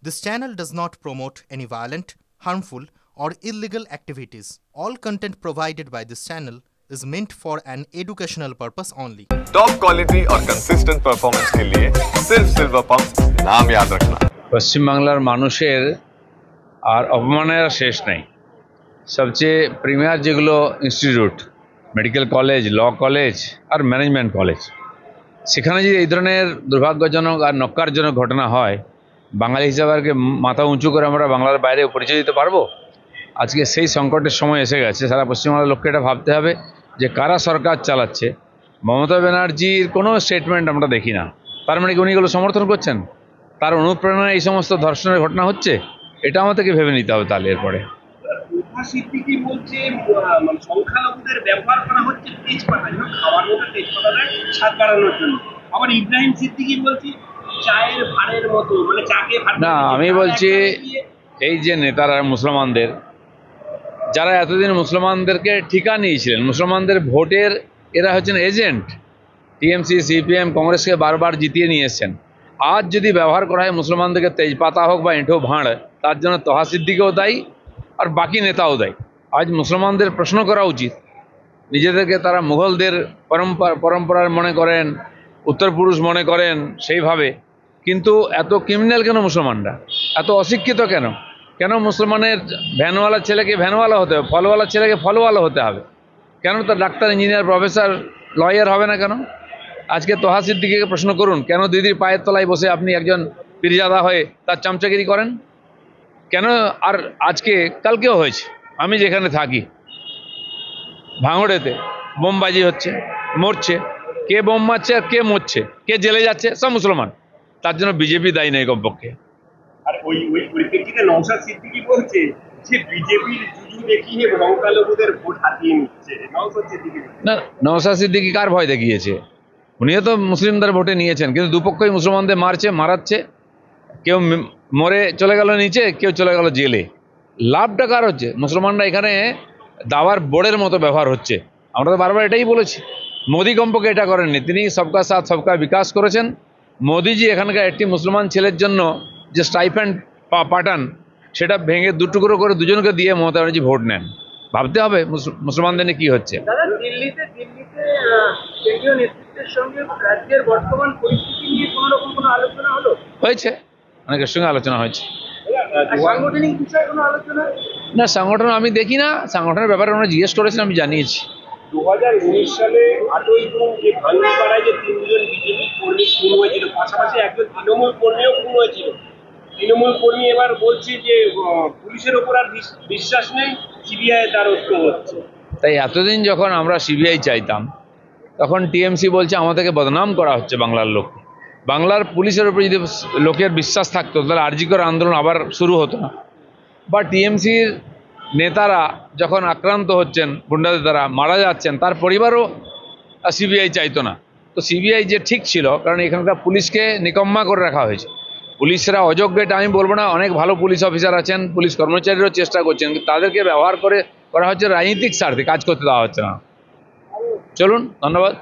This channel does not promote any violent, harmful, or illegal activities. All content provided by this channel is meant for an educational purpose only. Top quality और consistent performance के लिए सिर्फ silver pump नाम याद रखना। পশ্চিম বাংলার মানুষের আর অপমানের শেষ নেই। সবচেয়ে প্রিমিয়ার যেগুলো institute, medical college, law college আর ম্যানেজমেন্ট কলেজ, সেখানে যদি এই ধরনের দুর্ভাগ্যজনক আর নক্কারজনক ঘটনা হয়, বাঙালি হিসাবে আর কি মাথা উঁচু করে আমরা বাংলার বাইরে পরিচয় দিতে পারবো? আজকে সেই সংকটের সময় এসে গেছে। সারা পশ্চিমবাংলার লোককে এটা ভাবতে হবে যে কারা সরকার চালাচ্ছে। মমতা ব্যানার্জির কোনো স্টেটমেন্ট আমরা দেখি না। তার মানে কি উনি এগুলো সমর্থন করছেন? তার অনুপ্রেরণায় এই সমস্ত ধর্ষণের ঘটনা হচ্ছে? এটা আমাদেরকে ভেবে নিতে হবে তাহলে এরপরে। সিদ্দিকী বলছে সংখ্যালঘুদের ব্যবহার করা হচ্ছে তেজপাতা, খাওয়ার মধ্যে তেজপাতা স্বাদ বাড়ানোর জন্য। আবার ইব্রাহিম সিদ্দিকী বলছে চায়ের ভাড়ের মতো, মানে চাকে ভাড় না, আমি বলছি এই যে নেতারা মুসলমানদের, যারা এতদিন মুসলমানদেরকে ঠিকা নিয়েছিলেন, মুসলমানদের ভোটের এরা হচ্ছেন এজেন্ট, টিএমসি, সিপিএম, কংগ্রেসকে বারবার জিতিয়ে নিয়ে এসছেন। আজ যদি ব্যবহার করা হয় মুসলমানদেরকে তেজপাতা হোক বা এঁঠো ভাঁড়, তার জন্য তোহা সিদ্দিকীও দায়ী আর বাকি নেতাও দায়ী। আজ মুসলমানদের প্রশ্ন করা উচিত, নিজেদেরকে তারা মুঘলদের পরম্পরার মনে করেন, উত্তরপুরুষ মনে করেন সেইভাবে, কিন্তু এত ক্রিমিনাল কেন মুসলমানরা? এত অশিক্ষিত কেন? কেন মুসলমানের ভ্যানওয়ালার ছেলেকে ভ্যানওয়ালা হতে হবে, ফলওয়ালার ছেলেকে ফলওয়ালা হতে হবে? কেন তার ডাক্তার, ইঞ্জিনিয়ার, প্রফেসর, লয়ার হবে না কেন? আজকে তোহা সিদ্দিকীকে প্রশ্ন করুন, কেন দিদির পায়ের তলায় বসে আপনি একজন পীরজাদা হয়ে তার চামচাগিরি করেন? কেন? আর আজকে কালকেও হয়েছে, আমি যেখানে থাকি ভাঙড়েতে বোমবাজি হচ্ছে, মরছে। কে বোম মারছে আর কে মরছে, কে জেলে যাচ্ছে? সব মুসলমান। তার জন্য বিজেপি দায়ী নেই কমপক্ষে। আর ওই পরিপ্রেক্ষিতে নওশাদ সিদ্দিকী বলছে যে বিজেপির জুজু দেখিয়ে সংখ্যালঘুদের ভোট হাতিয়ে নিচ্ছে। নওশাদ সিদ্দিকী না, নওশাদ সিদ্দিকী কার ভয় দেখিয়েছে? উনিও তো মুসলিমদের ভোটে নিয়েছেন, কিন্তু দুপক্ষই মুসলমানদের মারাচ্ছে। কেউ মরে চলে গেল নিচে, কেউ চলে গেল জেলে। লাভটা কার হচ্ছে? মুসলমানরা এখানে দাওয়ার বোর্ডের মতো ব্যবহার হচ্ছে। আমরা তো বারবার এটাই বলেছি। মোদি কমপক্ষে এটা করেননি, তিনি সবকা সাথ সবকা বিকাশ করেছেন। মোদিজি এখানকার একটি মুসলমান ছেলের জন্য যে স্টাইপেন্ড পাঠান, সেটা ভেঙে দুটুকরো করে দুজনকে দিয়ে মমতা ব্যানার্জি ভোট নেন। ভাবতে হবে মুসলমানদের নিয়ে কি হচ্ছে। দিল্লিতে কেন্দ্রীয় নেতৃত্বের সঙ্গে রাজ্যের বর্তমান পরিস্থিতি নিয়ে কোনো রকম কোনো আলোচনা হলো? হয়েছে, অনেকের সঙ্গে আলোচনা হয়েছে। সাংগঠনিক বিষয়ে কোনো আলোচনা? না, সংগঠন আমি দেখি না। সংগঠনের ব্যাপারে ওনারা জিজ্ঞেস করেছেন, আমি জানিয়েছি। 2019 সালে 8ই জুন যে ভাঙ্গিপাড়ায় যে 3 জন বিজেপি কর্মী খুন হয়েছিল, পাশাপাশি একজন তৃণমূল কর্মীও খুন হয়েছিল। তৃণমূল কর্মী এবার বলছে যে পুলিশের ওপর আর বিশ্বাস নেই, সিবিআই দ্বারস্থ হচ্ছে। তাই এতদিন যখন আমরা সিবিআই চাইতাম, তখন টিএমসি বলছে আমাদেরকে বদনাম করা হচ্ছে বাংলার লোক। বাংলার পুলিশের উপর যদি লোকের বিশ্বাস থাকতো, তাহলে আরজিকর আন্দোলন আবার শুরু হতো না। বা টিএমসির নেতারা যখন আক্রান্ত হচ্ছেন, গুন্ডাদের দ্বারা মারা যাচ্ছেন, তার পরিবারও সিবিআই চাইতো না। তো সিবিআই যে ঠিক ছিল, কারণ এখানকার পুলিশকে নিকম্মা করে রাখা হয়েছে। পুলিশরা অযোগ্য এটা আমি বলবো না, অনেক ভালো পুলিশ অফিসার আছেন, পুলিশ কর্মচারীরাও চেষ্টা করছেন, কিন্তু তাদেরকে ব্যবহার করা হচ্ছে রাজনৈতিক স্বার্থে, কাজ করতে দেওয়া হচ্ছে না। চলুন, ধন্যবাদ।